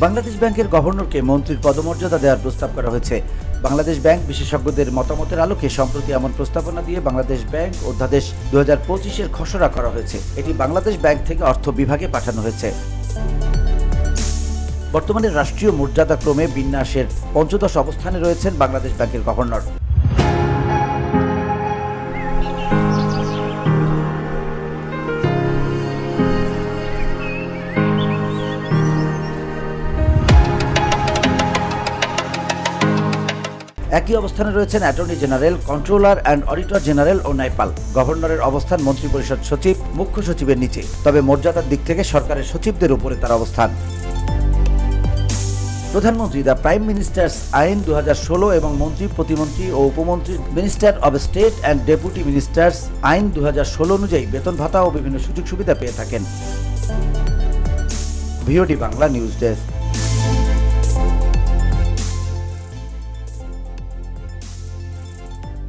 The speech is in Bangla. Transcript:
বাংলাদেশ ব্যাংকের গভর্নরকে মন্ত্রীর পদমর্যাদা দেওয়ার প্রস্তাব করা হয়েছে। বাংলাদেশ ব্যাংক বিশেষজ্ঞদের মতামতের আলোকে সম্প্রতি এমন প্রস্তাবনা দিয়ে বাংলাদেশ ব্যাংক অধ্যাদেশ 2025-এর খসড়া করা হয়েছে। এটি বাংলাদেশ ব্যাংক থেকে অর্থ বিভাগে পাঠানো হয়েছে। বর্তমানে রাষ্ট্রীয় মর্যাদা ক্রমে বিন্যাসের 15 অবস্থানে রয়েছেন বাংলাদেশ ব্যাংকের গভর্নর। একই অবস্থানে রয়েছেন attorney general, controller and auditor general ও নাইপাল। গভর্নরের অবস্থান মন্ত্রিপরিষদ সচিব, মুখ্য সচিবের নিচে, তবে মর্যাদার দিক থেকে সরকারের সচিবদের উপরে তার অবস্থান। প্রধানমন্ত্রী দ্য প্রাইম মিনিস্টার্স আইন 2016 এবং মন্ত্রী, প্রতিমন্ত্রী ও উপমন্ত্রী minister of state and deputy ministers আইন 2016 অনুযায়ী বেতন ভাতা ও বিভিন্ন সুযোগ সুবিধা পেয়ে থাকেন। VOD Bangla news desk.